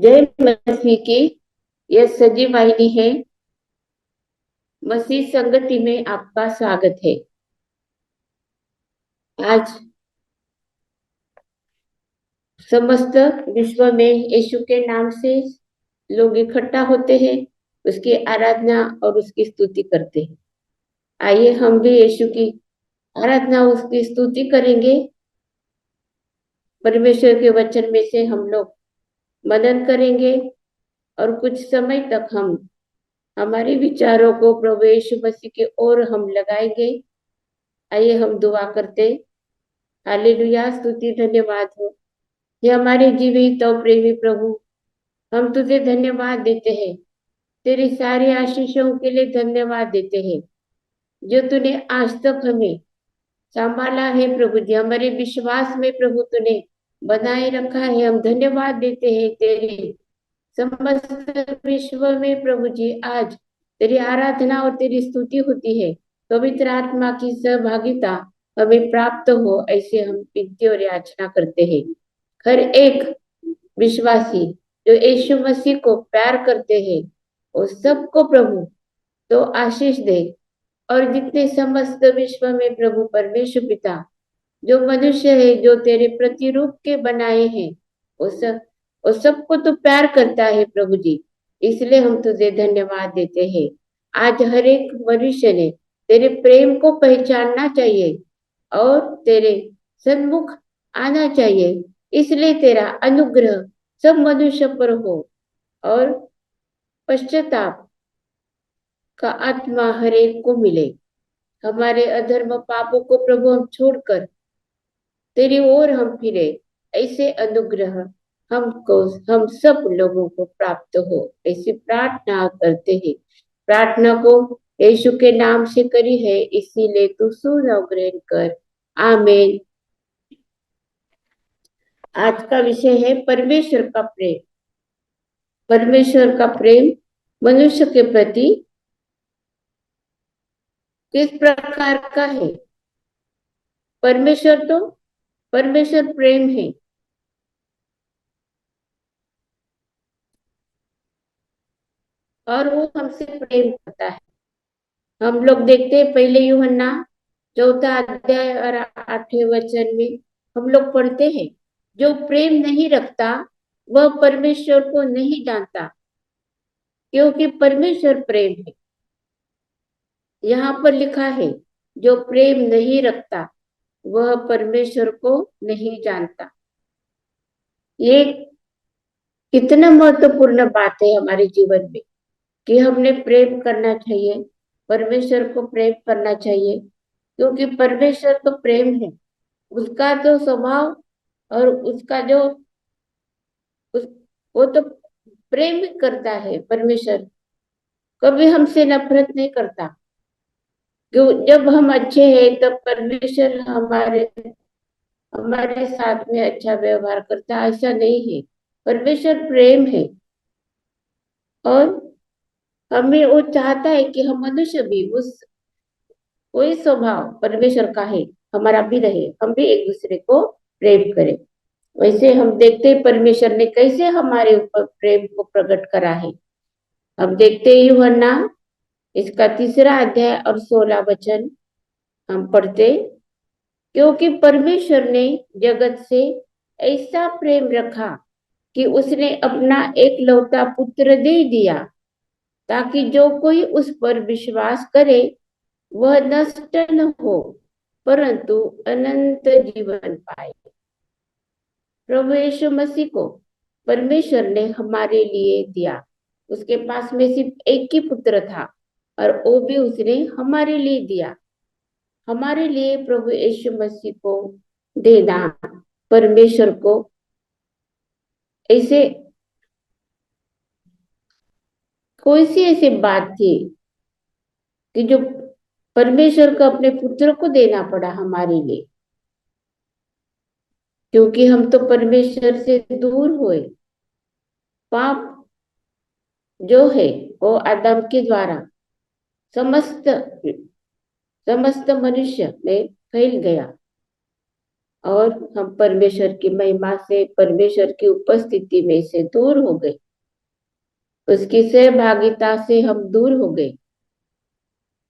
जय मसीह की। यह सजीव वाहिनी है। मसीह संगति में आपका स्वागत है। आज समस्त विश्व में यीशु के नाम से लोग इकट्ठा होते हैं, उसकी आराधना और उसकी स्तुति करते हैं। आइए हम भी यीशु की आराधना, उसकी स्तुति करेंगे। परमेश्वर के वचन में से हम लोग मनन करेंगे और कुछ समय तक हम हमारे विचारों को प्रभु यीशु मसीह की ओर हम लगाएंगे। आइए हम दुआ करते। हालेलुया, स्तुति धन्यवाद हो। ये हमारे जीवित और प्रेमी प्रभु, हम तुझे धन्यवाद देते हैं। तेरी सारी आशीषों के लिए धन्यवाद देते हैं जो तूने आज तक हमें संभाला है। प्रभु जी, हमारे विश्वास में प्रभु तूने बनाए रखा है। हम धन्यवाद देते हैं तेरे समस्त विश्व में प्रभु जी। आज तेरी आराधना और तेरी स्तुति होती है। पवित्र आत्मा की सहभागिता हमें प्राप्त हो, ऐसे हम विनती और याचना करते हैं। हर एक विश्वासी जो यीशु मसीह को प्यार करते हैं, वो सबको प्रभु तो आशीष दे। और जितने समस्त विश्व में प्रभु परमेश्वर पिता जो मनुष्य है, जो तेरे प्रतिरूप के बनाए हैं, वो सब वो सबको तो प्यार करता है प्रभु जी। इसलिए हम तुझे धन्यवाद देते हैं। आज हर एक मनुष्य ने तेरे प्रेम को पहचानना चाहिए और तेरे सन्मुख आना चाहिए। इसलिए तेरा अनुग्रह सब मनुष्य पर हो और पश्चाताप का आत्मा हर एक को मिले। हमारे अधर्म पापों को प्रभु हम छोड़कर तेरी ओर हम फिरे, ऐसे अनुग्रह हमको, हम सब लोगों को प्राप्त हो, ऐसी प्रार्थना करते हैं। प्रार्थना को यीशु के नाम से करी है, इसीलिए तू सुन और ग्रहण कर। आमीन। आज का विषय है परमेश्वर का प्रेम। परमेश्वर का प्रेम मनुष्य के प्रति किस प्रकार का है। परमेश्वर प्रेम है और वो हमसे प्रेम करता है। हम लोग देखते हैं पहले यूहन्ना चौथा अध्याय और 8वें वचन में हम लोग पढ़ते हैं, जो प्रेम नहीं रखता वह परमेश्वर को नहीं जानता, क्योंकि परमेश्वर प्रेम है। यहाँ पर लिखा है, जो प्रेम नहीं रखता वह परमेश्वर को नहीं जानता। ये कितना महत्वपूर्ण बात है हमारे जीवन में कि हमने प्रेम करना चाहिए, परमेश्वर को प्रेम करना चाहिए, क्योंकि परमेश्वर तो प्रेम है। उसका तो स्वभाव और उसका जो उस, वो तो प्रेम ही करता है। परमेश्वर कभी हमसे नफरत नहीं करता। क्यों? जब हम अच्छे हैं तब परमेश्वर हमारे हमारे साथ में अच्छा व्यवहार करता, ऐसा नहीं है। परमेश्वर प्रेम है और हमें वो चाहता है कि हम मनुष्य भी उस वही स्वभाव परमेश्वर का है, हमारा भी रहे, हम भी एक दूसरे को प्रेम करें। वैसे हम देखते हैं परमेश्वर ने कैसे हमारे ऊपर प्रेम को प्रकट करा है। हम देखते हैं यूहन्ना इसका 3 अध्याय और 16 वचन हम पढ़ते, क्योंकि परमेश्वर ने जगत से ऐसा प्रेम रखा कि उसने अपना एक लौता पुत्र दे दिया, ताकि जो कोई उस पर विश्वास करे वह नष्ट न हो, परंतु अनंत जीवन पाए। प्रभु यीशु मसीह को परमेश्वर ने हमारे लिए दिया। उसके पास में सिर्फ एक ही पुत्र था और वो भी उसने हमारे लिए दिया। हमारे लिए प्रभु यीशु मसीह को देना, परमेश्वर को ऐसे कोई सी ऐसी बात थी कि जो परमेश्वर को अपने पुत्र को देना पड़ा हमारे लिए, क्योंकि हम तो परमेश्वर से दूर हुए। पाप जो है वो आदम के द्वारा समस्त समस्त मनुष्य में फैल गया और हम परमेश्वर की महिमा से, परमेश्वर की उपस्थिति में से दूर हो गए, उसकी सहभागिता से हम दूर हो गए।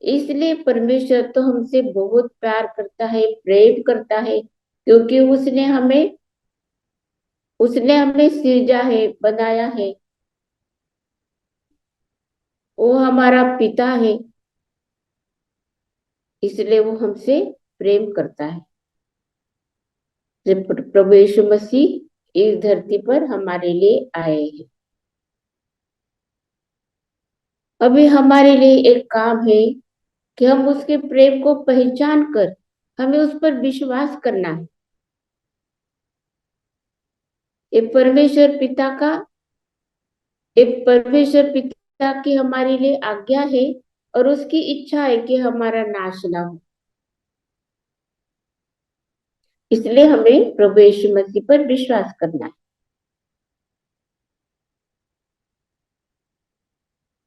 इसलिए परमेश्वर तो हमसे बहुत प्यार करता है, प्रेम करता है, क्योंकि उसने हमें सृजा है, बनाया है। वो हमारा पिता है, इसलिए वो हमसे प्रेम करता है। जब प्रभु यीशु मसीह इस धरती पर हमारे लिए आए हैं। अभी हमारे लिए एक काम है कि हम उसके प्रेम को पहचान कर हमें उस पर विश्वास करना है। ये परमेश्वर पिता की हमारे लिए आज्ञा है और उसकी इच्छा है कि हमारा नाश ना हो। इसलिए हमें प्रभु यीशु मसीह पर विश्वास करना है।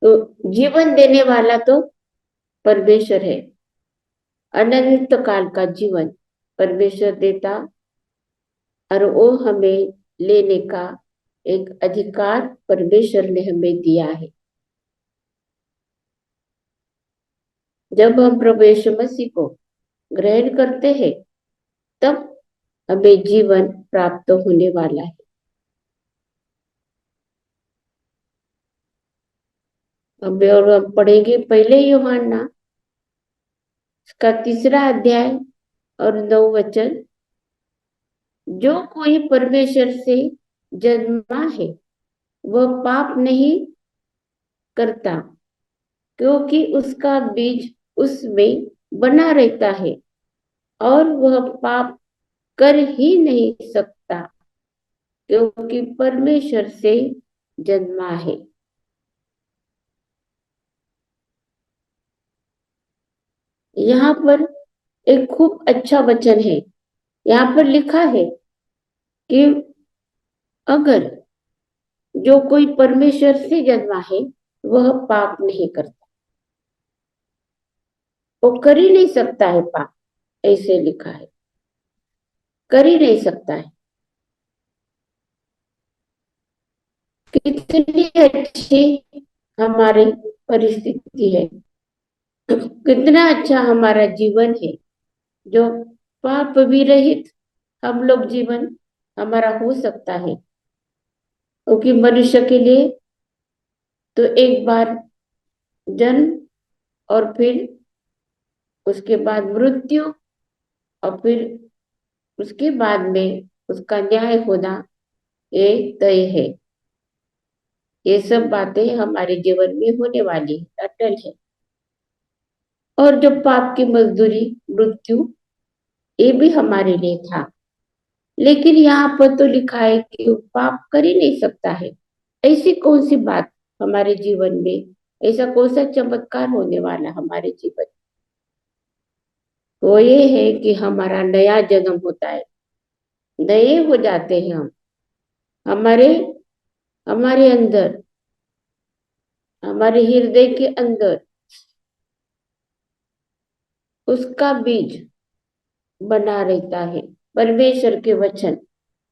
तो जीवन देने वाला तो परमेश्वर है। अनंत काल का जीवन परमेश्वर देता और वो हमें लेने का एक अधिकार परमेश्वर ने हमें दिया है। जब हम प्रभु यीशु मसीह को ग्रहण करते हैं, तब हमें जीवन प्राप्त होने वाला है। अब और हम पढ़ेंगे पहले यूहन्ना का 3 अध्याय और 9 वचन। जो कोई परमेश्वर से जन्मा है वह पाप नहीं करता, क्योंकि उसका बीज उसमें बना रहता है और वह पाप कर ही नहीं सकता, क्योंकि परमेश्वर से जन्मा है। यहाँ पर एक खूब अच्छा वचन है। यहाँ पर लिखा है कि अगर जो कोई परमेश्वर से जन्मा है वह पाप नहीं करता। वो कर ही नहीं सकता है पाप, ऐसे लिखा है, कर ही नहीं सकता है। कितनी अच्छी हमारी परिस्थिति है, कितना अच्छा हमारा जीवन है, जो पाप भी रहित हम लोग जीवन हमारा हो सकता है। क्योंकि मनुष्य के लिए तो एक बार जन्म और फिर उसके बाद मृत्यु और फिर उसके बाद में उसका न्याय होना ये तय है। ये सब बातें हमारे जीवन में होने वाली है, अटल है। और जो पाप की मजदूरी मृत्यु, ये भी हमारे लिए था। लेकिन यहाँ पर तो लिखा है कि वो पाप कर ही नहीं सकता है। ऐसी कौन सी बात हमारे जीवन में, ऐसा कौन सा चमत्कार होने वाला हमारे जीवन? वो ये है कि हमारा नया जन्म होता है, नए हो जाते हैं हम। हमारे हमारे अंदर, हमारे हृदय के अंदर उसका बीज बना रहता है। परमेश्वर के वचन,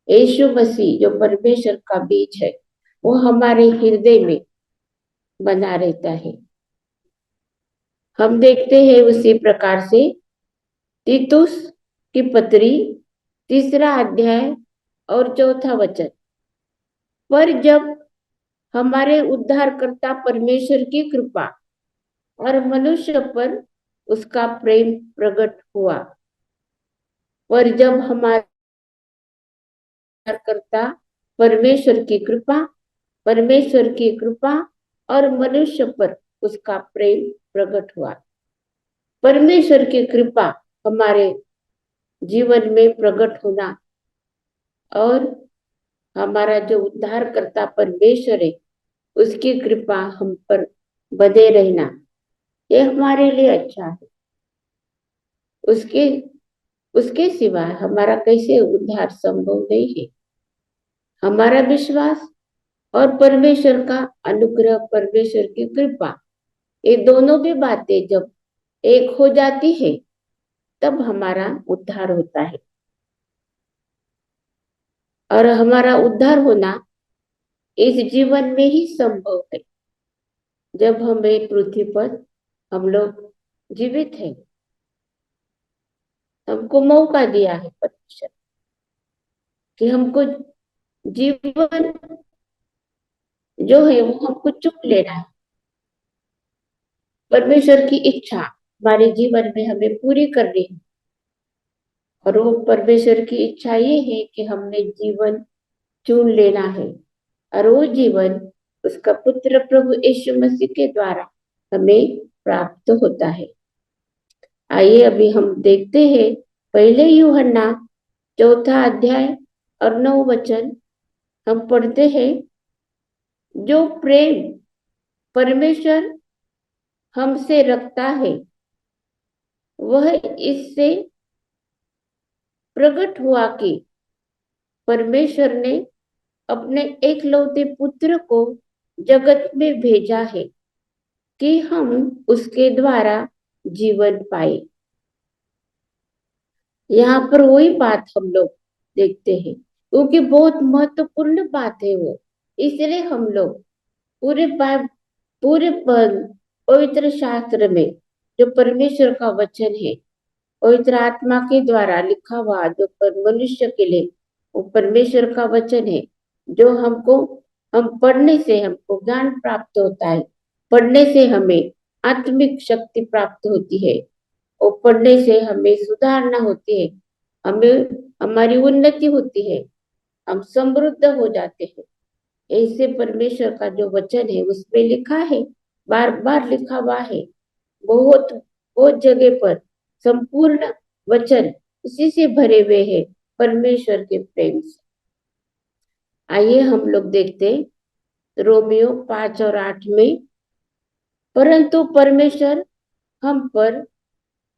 यीशु मसीह जो परमेश्वर का बीज है, वो हमारे हृदय में बना रहता है। हम देखते हैं उसी प्रकार से तीतुस की पत्री 3 अध्याय और 4 वचन। पर जब हमारे उद्धारकर्ता परमेश्वर की कृपा और मनुष्य पर उसका प्रेम प्रकट हुआ, पर जब हमारे उद्धारकर्ता परमेश्वर की कृपा और मनुष्य पर उसका प्रेम प्रकट हुआ। परमेश्वर की कृपा हमारे जीवन में प्रकट होना और हमारा जो उद्धार करता परमेश्वर है उसकी कृपा हम पर बने रहना, ये हमारे लिए अच्छा है। उसके उसके सिवा हमारा कैसे उद्धार संभव नहीं है। हमारा विश्वास और परमेश्वर का अनुग्रह, परमेश्वर की कृपा, ये दोनों भी बातें जब एक हो जाती है तब हमारा उद्धार होता है। और हमारा उद्धार होना इस जीवन में ही संभव है, जब हमें पृथ्वी पर हम लोग जीवित हैं। हमको मौका दिया है परमेश्वर कि हमको जीवन जो है वो हमको चुन लेना है। परमेश्वर की इच्छा हमारे जीवन में हमें पूरी करनी है, और वो परमेश्वर की इच्छा ये है कि हमने जीवन चुन लेना है, और वो जीवन उसका पुत्र प्रभु यीशु मसीह के द्वारा हमें प्राप्त होता है। आइए अभी हम देखते हैं पहले यूहन्ना चौथा अध्याय और 9 वचन। हम पढ़ते हैं, जो प्रेम परमेश्वर हमसे रखता है वह इससे प्रकट हुआ कि परमेश्वर ने अपने एकलौते पुत्र को जगत में भेजा है कि हम उसके द्वारा जीवन पाए। यहाँ पर वही बात हम लोग देखते हैं, क्योंकि बहुत महत्वपूर्ण बात है वो। इसलिए हम लोग पूरे पूरे पवित्र शास्त्र में जो परमेश्वर का वचन है, पवित्र आत्मा के द्वारा लिखा हुआ जो पर मनुष्य के लिए वो परमेश्वर का वचन है, जो हमको हम पढ़ने से हमको ज्ञान प्राप्त होता है, पढ़ने से हमें आत्मिक शक्ति प्राप्त होती है, और पढ़ने से हमें सुधारना होती है, हमें हमारी उन्नति होती है, हम समृद्ध हो जाते हैं। ऐसे परमेश्वर का जो वचन है उसमें लिखा है, बार बार लिखा हुआ है, बहुत बहुत जगह पर संपूर्ण वचन इसी से भरे हुए हैं, परमेश्वर के प्रेम से। आइए हम लोग देखते रोमियो 5 और 8 में, परंतु परमेश्वर हम पर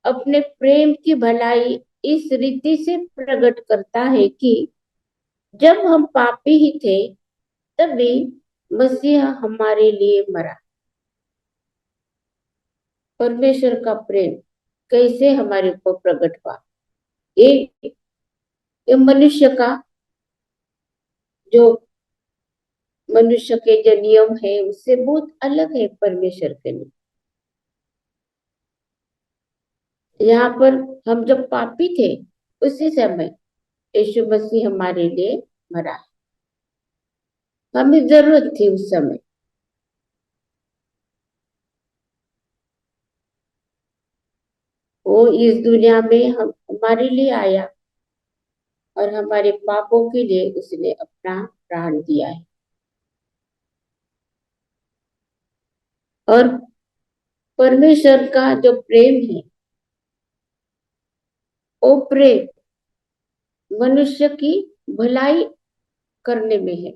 अपने प्रेम की भलाई इस रीति से प्रकट करता है कि जब हम पापी ही थे तभी मसीह हमारे लिए मरा। परमेश्वर का प्रेम कैसे हमारे ऊपर प्रकट हुआ? ये मनुष्य का जो मनुष्य के जो नियम है उससे बहुत अलग है परमेश्वर के नियम। यहाँ पर हम जब पापी थे उसी समय यीशु मसीह हमारे लिए मरा। हमें जरूरत थी उस समय, वो इस दुनिया में हम हमारे लिए आया और हमारे पापों के लिए उसने अपना प्राण दिया है। और परमेश्वर का जो प्रेम है वो प्रेम मनुष्य की भलाई करने में है।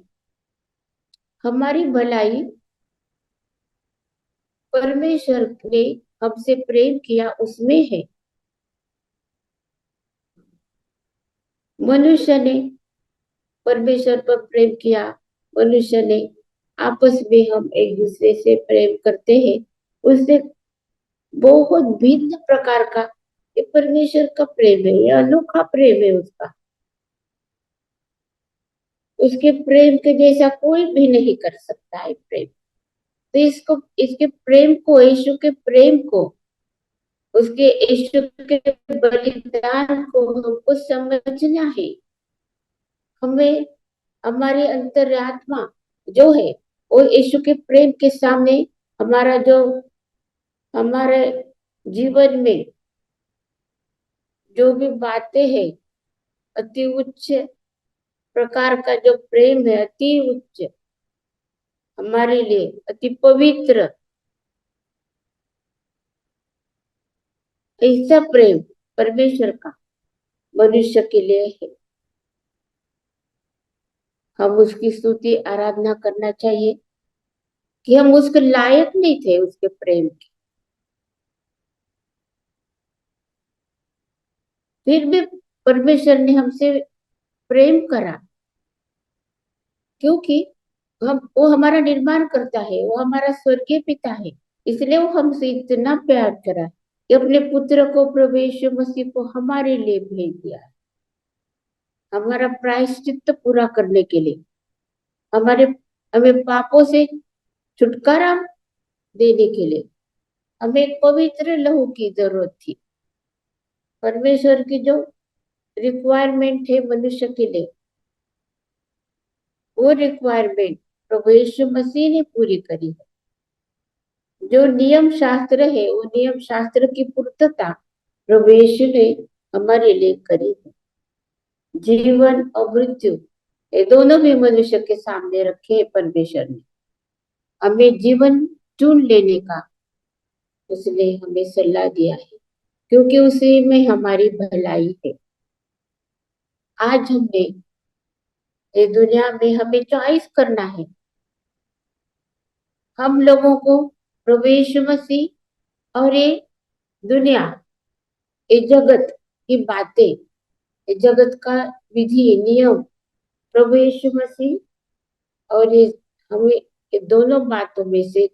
हमारी भलाई परमेश्वर ने हमसे प्रेम किया उसमें है। मनुष्य ने परमेश्वर पर प्रेम किया, मनुष्य ने आपस में हम एक दूसरे से प्रेम करते हैं, उससे बहुत भिन्न प्रकार का ये परमेश्वर का प्रेम है, ये अनोखा प्रेम है उसका। उसके प्रेम के जैसा कोई भी नहीं कर सकता है प्रेम। तो इसको इसके प्रेम को, यीशु के प्रेम को, उसके यीशु के बलिदान को हमको समझना है। हमें हमारी अंतरात्मा जो है वो यीशु के प्रेम के सामने हमारा जो हमारे जीवन में जो भी बातें हैं, अति उच्च प्रकार का जो प्रेम है, अति उच्च हमारे लिए अति पवित्र, ऐसा प्रेम परमेश्वर का मनुष्य के लिए है। हम उसकी स्तुति आराधना करना चाहिए कि हम उसके लायक नहीं थे उसके प्रेम के, फिर भी परमेश्वर ने हमसे प्रेम करा, क्योंकि हम वो हमारा निर्माण करता है, वो हमारा स्वर्गीय पिता है। इसलिए वो हमसे इतना प्यार करा कि अपने पुत्र को, प्रभु यीशु मसीह को हमारे लिए भेज दिया। हमारा प्रायश्चित्त पूरा करने के लिए, हमारे हमें पापों से छुटकारा देने के लिए हमें एक पवित्र लहू की जरूरत थी। परमेश्वर की जो रिक्वायरमेंट है मनुष्य के लिए, वो रिक्वायरमेंट प्रभु यीशु मसीह ने पूरी करी है। जो नियम शास्त्र है, वो नियम शास्त्र की पूर्तता प्रभु यीशु ने हमारे लिए करी है। जीवन और मृत्यु ये दोनों भी मनुष्य के सामने रखे हैं परमेश्वर ने। हमें जीवन चुन लेने का उसने हमें सलाह दिया है, क्योंकि उसी में हमारी भलाई है। आज हमने ये दुनिया में हमें चॉइस करना है। हम लोगों को प्रभु यीशु मसीह और ये दुनिया, ये जगत की बातें, ये जगत का विधि नियम, प्रभु यीशु मसीह और ये हमें ये दोनों बातों में से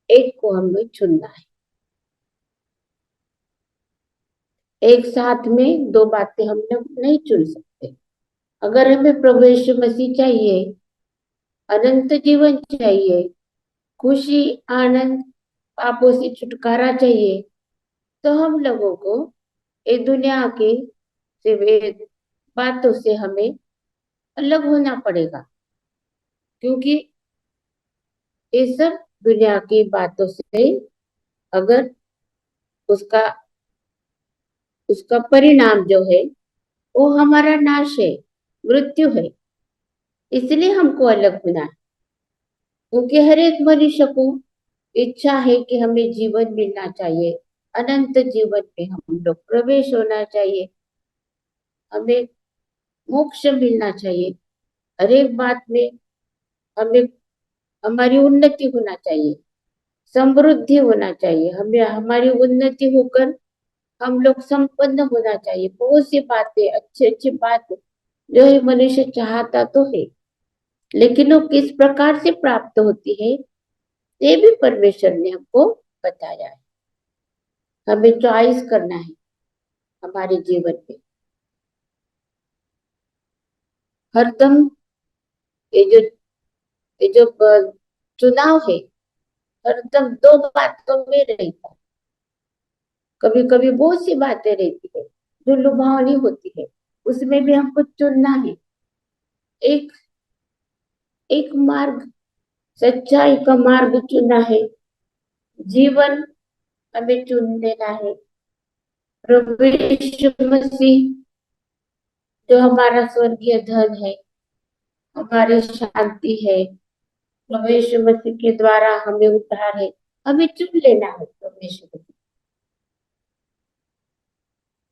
एक को हमें चुनना है। एक साथ में दो बातें हम लोग नहीं चुन सकते। अगर हमें प्रभु यीशु मसीह चाहिए, अनंत जीवन चाहिए, खुशी आनंद पापों से छुटकारा चाहिए, तो हम लोगों को ये दुनिया के से बातों से हमें अलग होना पड़ेगा, क्योंकि ये सब दुनिया की बातों से अगर उसका उसका परिणाम जो है वो हमारा नाश है, मृत्यु है। इसलिए हमको अलग होना है, क्योंकि हर एक मनुष्य को इच्छा है कि हमें जीवन मिलना चाहिए, अनंत जीवन में हम लोग प्रवेश होना चाहिए, हमें मोक्ष मिलना चाहिए। हर एक बात में हमें हमारी उन्नति होना चाहिए, समृद्धि होना चाहिए, हमें हमारी उन्नति होकर हम लोग संपन्न होना चाहिए। बहुत सी बातें, अच्छी अच्छी बात जो है मनुष्य चाहता तो है, लेकिन वो किस प्रकार से प्राप्त होती है ये भी परमेश्वर ने हमको बताया है। हमें चॉइस करना है हमारे जीवन में। हरदम ये जो चुनाव है, हरदम दो बातों में रहता है। कभी कभी बहुत सी बातें रहती है जो लुभावनी होती है, उसमें भी हमको चुनना है। एक एक मार्ग, सच्चाई का मार्ग चुनना है, जीवन हमें चुन लेना है। प्रभु यीशु मसीह जो हमारा स्वर्गीय धन है, हमारी शांति है, प्रभु यीशु मसीह के द्वारा हमें उद्धार है, हमें चुन लेना है प्रभु यीशु मसीह।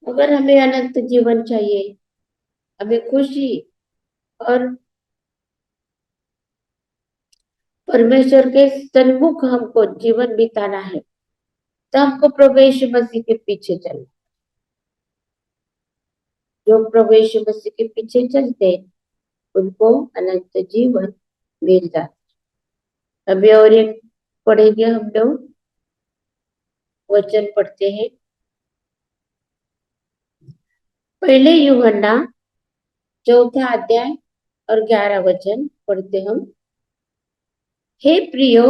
अगर हमें अनंत जीवन चाहिए, हमें खुशी और परमेश्वर के सन्मुख हमको जीवन बिताना है, तो हमको प्रभु यीशु मसीह के पीछे चलना। जो प्रभु यीशु मसीह के पीछे चलते उनको अनंत जीवन मिल जाता। अभी और एक पढ़ेंगे हम लोग, वचन पढ़ते हैं। पहले यूहन्ना चौथा अध्याय और 11 वचन पढ़ते हम। हे प्रियो,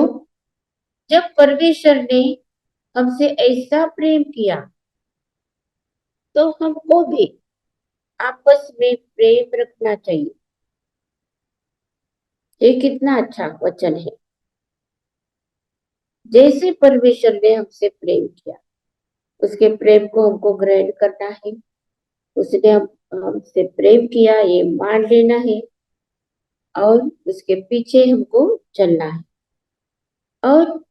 जब परमेश्वर ने हमसे ऐसा प्रेम किया तो हमको भी आपस में प्रेम रखना चाहिए। ये कितना अच्छा वचन है। जैसे परमेश्वर ने हमसे प्रेम किया, उसके प्रेम को हमको ग्रहण करना है। उसने हमसे प्रेम किया ये मान लेना है और उसके पीछे हमको चलना है। और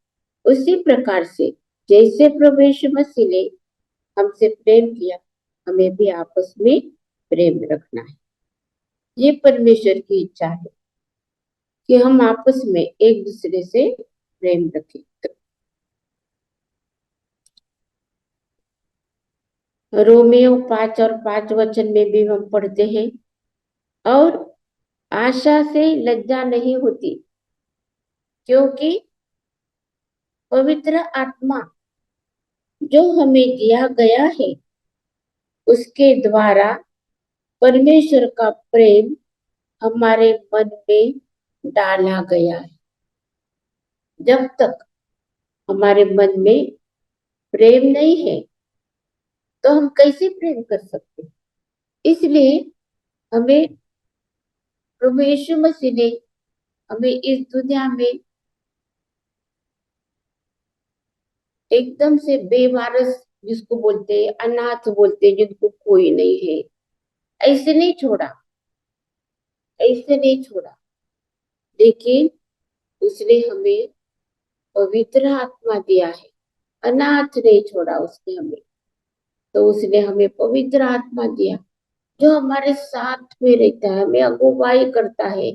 उसी प्रकार से जैसे प्रभु यीशु मसीह ने हमसे प्रेम किया, हमें भी आपस में प्रेम रखना है। ये परमेश्वर की इच्छा है कि हम आपस में एक दूसरे से प्रेम रखें। रोमियो 5 और 5 वचन में भी हम पढ़ते हैं, और आशा से लज्जा नहीं होती, क्योंकि पवित्र आत्मा जो हमें दिया गया है उसके द्वारा परमेश्वर का प्रेम हमारे मन में डाला गया है। जब तक हमारे मन में प्रेम नहीं है तो हम कैसे प्रेम कर सकते हैं? इसलिए हमें प्रभु यीशु मसीह ने हमें इस दुनिया में एकदम से बेवारस, जिसको बोलते हैं अनाथ बोलते हैं, जिनको कोई नहीं है, ऐसे नहीं छोड़ा, ऐसे नहीं छोड़ा। लेकिन उसने हमें पवित्र आत्मा दिया है। अनाथ नहीं छोड़ा उसने हमें, तो उसने हमें पवित्र आत्मा दिया जो हमारे साथ में रहता है, हमें अगुवाई करता है,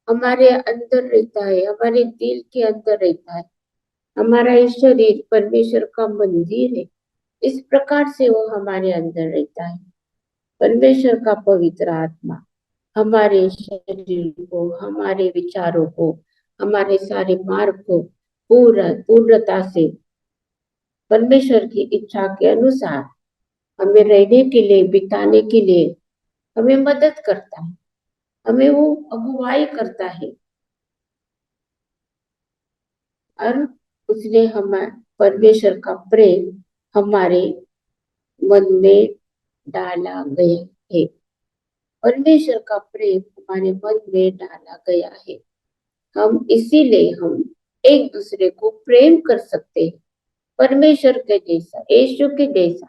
हमारे अंदर रहता है, हमारे दिल के अंदर रहता है। हमारा ये शरीर परमेश्वर का मंदिर है, इस प्रकार से वो हमारे अंदर रहता है। परमेश्वर का पवित्र आत्मा हमारे शरीर को, हमारे विचारों को, हमारे सारे मार्ग को पूर्णता से परमेश्वर की इच्छा के अनुसार हमें रहने के लिए, बिताने के लिए हमें मदद करता है, हमें वो अगुवाई करता है। और उसने हमारे परमेश्वर का प्रेम हमारे मन में डाला गया है। परमेश्वर का प्रेम हमारे मन में डाला गया है। हम इसीलिए हम एक दूसरे को प्रेम कर सकते हैं, परमेश्वर के जैसा, यीशु के जैसा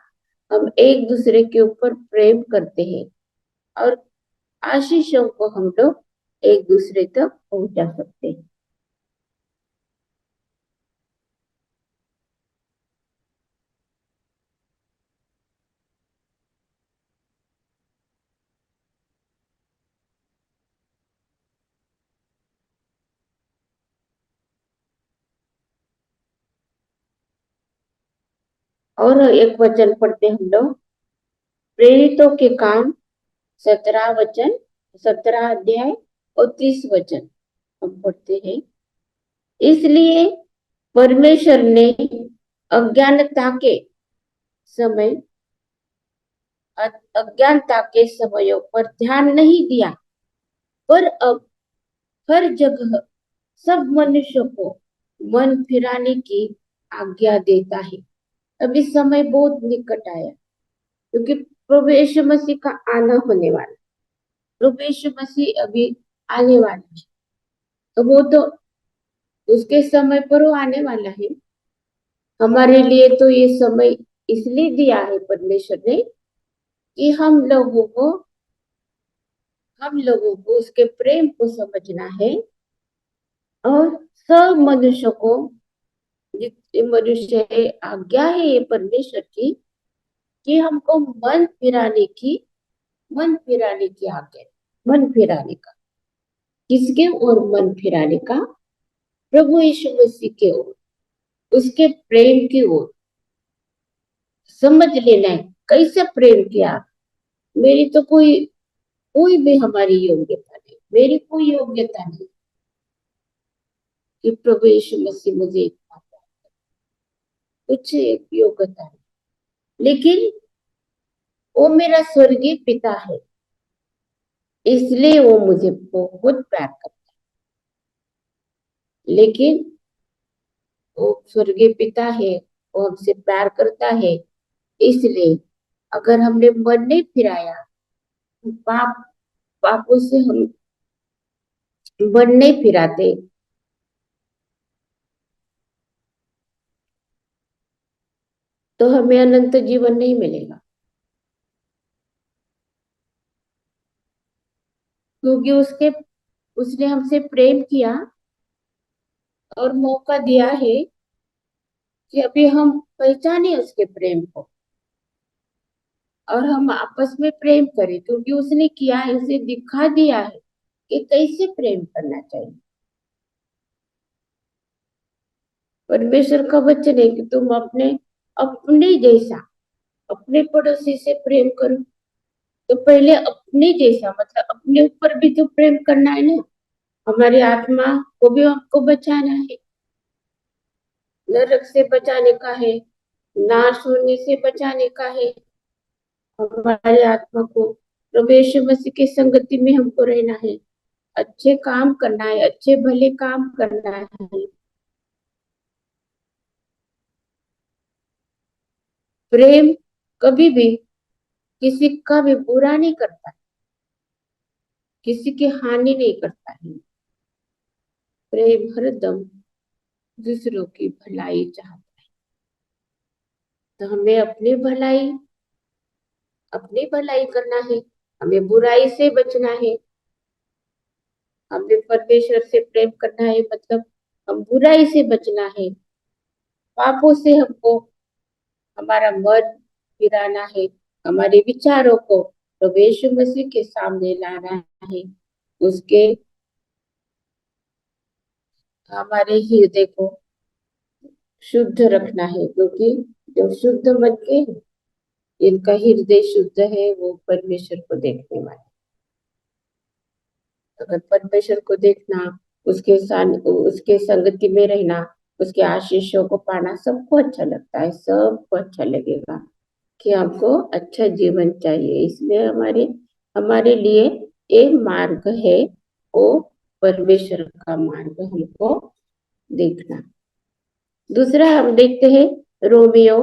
हम एक दूसरे के ऊपर प्रेम करते हैं और आशीषों को हम लोग एक दूसरे तक पहुंचा सकते हैं। और एक वचन पढ़ते हम लोग, प्रेरितों के काम 17 वचन, 17 अध्याय और 30 वचन हम पढ़ते हैं। इसलिए परमेश्वर ने अज्ञानता के समय अज्ञानता के समयों पर ध्यान नहीं दिया, पर अब हर जगह सब मनुष्यों को मन फिराने की आज्ञा देता है। अभी समय बहुत निकट आया, क्योंकि प्रभु यीशु मसीह का आना होने वाला, प्रभु यीशु मसीह अभी आने वाला है, तो वो तो उसके समय पर वो आने वाला है। हमारे लिए तो ये समय इसलिए दिया है परमेश्वर ने कि हम लोगों को उसके प्रेम को समझना है, और सब मनुष्यों को, जितने मनुष्य है, आज्ञा है ये परमेश्वर की कि हमको मन फिराने की आज्ञा है। मन फिराने का, किसके ओर मन फिराने का? प्रभु यीशु मसीह के ओर, उसके प्रेम की ओर। समझ लेना है कैसे प्रेम किया। मेरी तो कोई कोई भी हमारी योग्यता नहीं, मेरी कोई योग्यता नहीं कि प्रभु यीशु मसीह मुझे कुछ योग्यता नहीं, लेकिन वो मेरा स्वर्गीय पिता है, इसलिए वो मुझे बहुत प्यार करता है। लेकिन वो स्वर्गीय पिता है, वो हमसे प्यार करता है, इसलिए अगर हमने मन नहीं फिराया, पाप पापों से हम मन नहीं फिराते, तो हमें अनंत जीवन नहीं मिलेगा। क्योंकि उसने हमसे प्रेम किया और मौका दिया है कि अभी हम पहचाने उसके प्रेम को और हम आपस में प्रेम करें, क्योंकि उसने किया है, उसे दिखा दिया है कि कैसे प्रेम करना चाहिए। परमेश्वर का वचन है कि तुम अपने अपने जैसा अपने पड़ोसी से प्रेम करो। तो पहले अपने जैसा मतलब अपने ऊपर भी तो प्रेम करना है ना। हमारी आत्मा को भी हमको बचाना है, नरक से बचाने का है, नाश होने से बचाने का है हमारी आत्मा को। प्रभु यीशु मसीह की संगति में हमको रहना है, अच्छे काम करना है, अच्छे भले काम करना है। प्रेम कभी भी किसी का भी बुरा नहीं करता, किसी की हानि नहीं करता है। प्रेम हरदम दूसरों की भलाई चाहता है। तो हमें अपनी भलाई करना है, हमें बुराई से बचना है, हमें परमेश्वर से प्रेम करना है, मतलब हम बुराई से बचना है, पापों से हमको हमारा मन फिराना है, हमारे विचारों को प्रभु यीशु मसीह के सामने लाना है, उसके हमारे हृदय को शुद्ध रखना है, क्योंकि जो शुद्ध मन के इनका हृदय शुद्ध है वो परमेश्वर को देखने वाले। अगर परमेश्वर को देखना, उसके साथ उसके संगति में रहना, उसके आशीषों को पाना सबको अच्छा लगता है, सबको अच्छा लगेगा कि हमको अच्छा जीवन चाहिए। इसलिए हमारे हमारे लिए एक मार्ग है, वो परमेश्वर का मार्ग हमको देखना। दूसरा हम देखते हैं रोमियो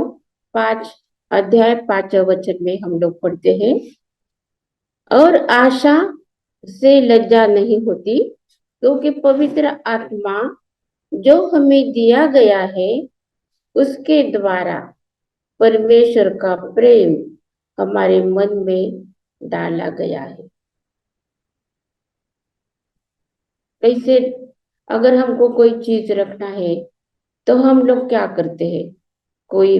5 अध्याय 5 वचन में हम लोग पढ़ते हैं, और आशा से लज्जा नहीं होती, क्योंकि पवित्र आत्मा जो हमें दिया गया है उसके द्वारा परमेश्वर का प्रेम हमारे मन में डाला गया है। कैसे? अगर हमको कोई चीज रखना है तो हम लोग क्या करते हैं? कोई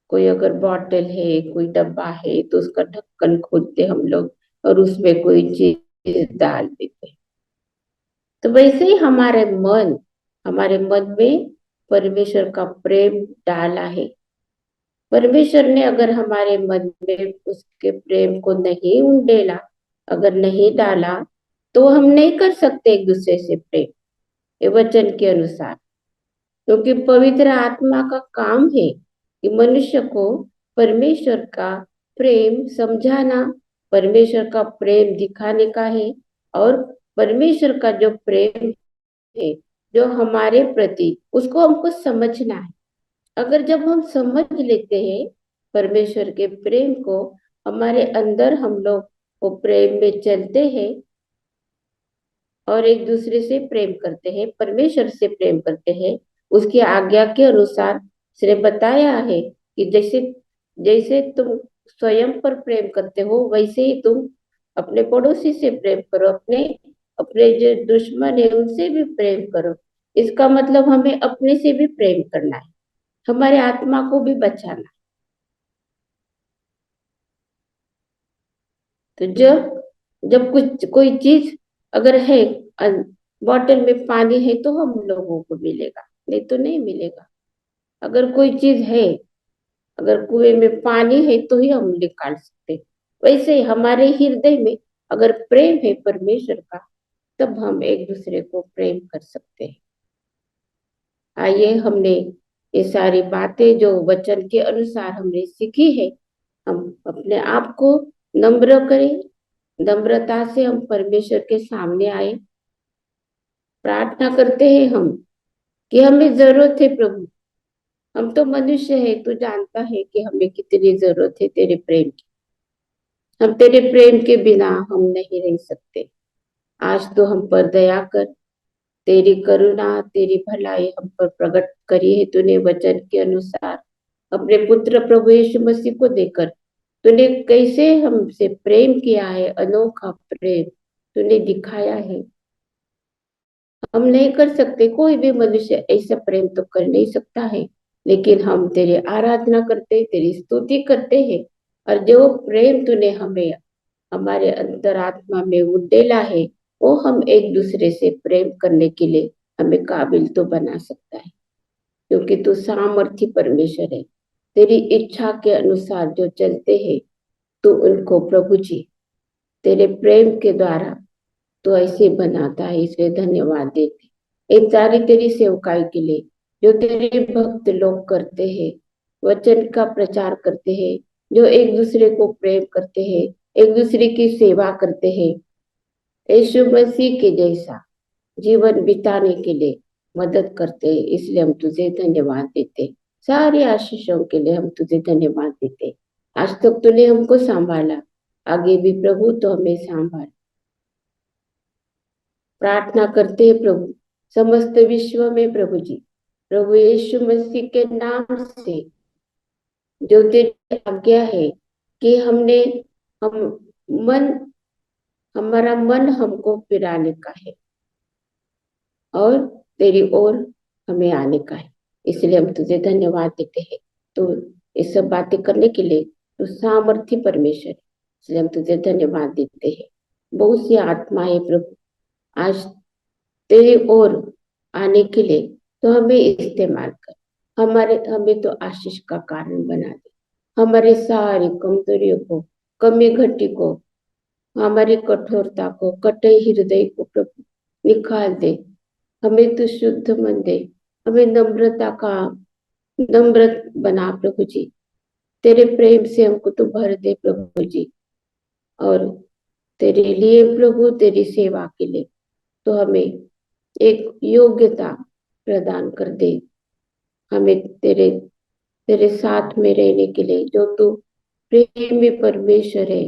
कोई अगर बॉटल है, कोई डब्बा है, तो उसका ढक्कन खोलते हम लोग और उसमें कोई चीज डाल देते हैं। तो वैसे ही हमारे मन में परमेश्वर का प्रेम डाला है। परमेश्वर ने अगर हमारे मन में उसके प्रेम को नहीं उंडेला, अगर नहीं डाला, तो हम नहीं कर सकते एक दूसरे से प्रेम, ये वचन के अनुसार। क्योंकि पवित्र आत्मा का काम है कि मनुष्य को परमेश्वर का प्रेम समझाना, परमेश्वर का प्रेम दिखाने का है, और परमेश्वर का जो प्रेम है जो हमारे प्रति, उसको हमको समझना है। अगर जब हम समझ लेते हैं परमेश्वर के प्रेम को, हमारे अंदर हम लोग वो प्रेम में चलते हैं और एक दूसरे से प्रेम करते हैं, परमेश्वर से प्रेम करते हैं, उसकी आज्ञा के अनुसार उसने बताया है कि जैसे जैसे तुम स्वयं पर प्रेम करते हो, वैसे ही तुम अपने पड़ोसी से प्रेम करो, अपने अपने जो दुश्मन है उनसे भी प्रेम करो। इसका मतलब हमें अपने से भी प्रेम करना है, हमारे आत्मा को भी बचाना। तो जब जब कुछ कोई चीज अगर है, बॉटल में पानी है तो हम लोगों को मिलेगा, नहीं तो नहीं मिलेगा। अगर कोई चीज है, अगर कुएं में पानी है तो ही हम निकाल सकते। वैसे ही हमारे हृदय में अगर प्रेम है परमेश्वर का, तब हम एक दूसरे को प्रेम कर सकते हैं। आइए, हमने ये सारी बातें जो वचन के अनुसार हमने सीखी है, हम अपने आप को नम्र करें, नम्रता से हम परमेश्वर के सामने आए, प्रार्थना करते हैं हम कि हमें जरूरत है प्रभु, हम तो मनुष्य है, तू जानता है कि हमें कितनी जरूरत है तेरे प्रेम की। हम तेरे प्रेम के बिना हम नहीं रह सकते। आज तो हम पर दया कर, तेरी करुणा तेरी भलाई हम पर प्रकट करी है तूने वचन के अनुसार। अपने पुत्र प्रभु यीशु मसीह को देकर तूने कैसे हमसे प्रेम किया है, अनोखा प्रेम तूने दिखाया है। हम नहीं कर सकते, कोई भी मनुष्य ऐसा प्रेम तो कर नहीं सकता है, लेकिन हम तेरी आराधना करते, तेरी स्तुति करते हैं। और जो प्रेम तूने हमें हमारे अंतरात्मा में उड़ेला है, वो हम एक दूसरे से प्रेम करने के लिए हमें काबिल तो बना सकता है, क्योंकि तू सामर्थी परमेश्वर है। तेरी इच्छा के अनुसार जो चलते हैं, तू उनको प्रभु जी तेरे प्रेम के द्वारा तो ऐसे बनाता है। इसलिए धन्यवाद देते एक सारी तेरी सेवकाई के लिए जो तेरे भक्त लोग करते हैं, वचन का प्रचार करते हैं, जो एक दूसरे को प्रेम करते हैं, एक दूसरे की सेवा करते हैं, यीशु मसीह के जैसा जीवन बिताने के लिए मदद करते हैं। इसलिए हम तुझे धन्यवाद देते, सारी आशीषों के लिए हम तुझे धन्यवाद देते। आज तक तूने हमको संभाला, आगे भी प्रभु तो हमें संभाल। प्रार्थना करते हैं प्रभु समस्त विश्व में प्रभु जी, प्रभु यीशु मसीह के नाम से जो तेरी आज्ञा है कि हम मन हमारा मन हमको फिराने का है और तेरी ओर हमें आने का है। इसलिए हम तुझे धन्यवाद देते हैं। तो ये सब बातें करने के लिए तो सामर्थ्य परमेश्वर है, इसलिए हम तुझे धन्यवाद देते हैं। बहुत सी आत्माएं प्रभु आज तेरी ओर आने के लिए तो हमें इस्तेमाल कर, हमें तो आशीष का कारण बना दे। हमारे सारी कमजोरियों को, कमी घटी को, हमारी कठोरता को, कटे हृदय को प्रभु निकाल दे। हमें तो शुद्ध मन दे, हमें नम्र बना प्रभु जी। तेरे प्रेम से हमको तो भर दे प्रभु जी, और तेरे लिए प्रभु तेरी सेवा के लिए तो हमें एक योग्यता प्रदान कर दे। हमें तेरे तेरे साथ में रहने के लिए, जो तू प्रेमी परमेश्वर है,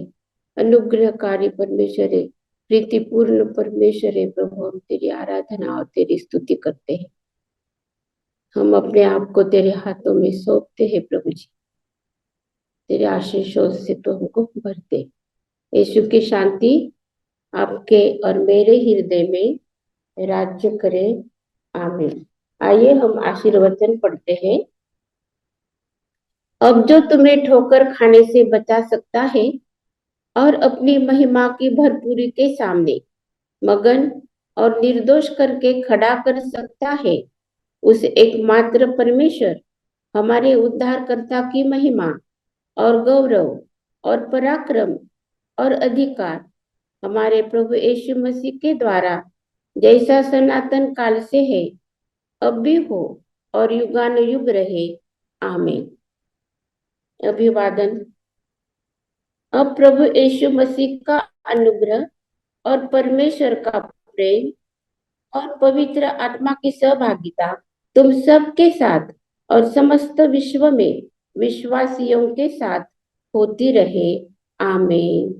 अनुग्रहकारी परमेश्वर है, प्रीतिपूर्ण परमेश्वर है प्रभु, हम तेरी आराधना और तेरी स्तुति करते हैं। हम अपने आप को तेरे हाथों में सौंपते हैं प्रभु जी। तेरे आशीषों से तो हमको भरते। यीशु की शांति आपके और मेरे हृदय में राज्य करे। आमीन। आइए हम आशीर्वचन पढ़ते हैं। अब जो तुम्हें ठोकर खाने से बचा सकता है और अपनी महिमा की भरपूरी के सामने मगन और निर्दोष करके खड़ा कर सकता है, उस एकमात्र परमेश्वर हमारे उद्धारकर्ता की महिमा और गौरव और पराक्रम और अधिकार हमारे प्रभु यीशु मसीह के द्वारा जैसा सनातन काल से है, अब भी हो और युगानुयुग रहे। आमीन। अभिवादन। अब प्रभु यीशु मसीह का अनुग्रह और परमेश्वर का प्रेम और पवित्र आत्मा की सहभागिता तुम सबके साथ और समस्त विश्व में विश्वासियों के साथ होती रहे। आमीन।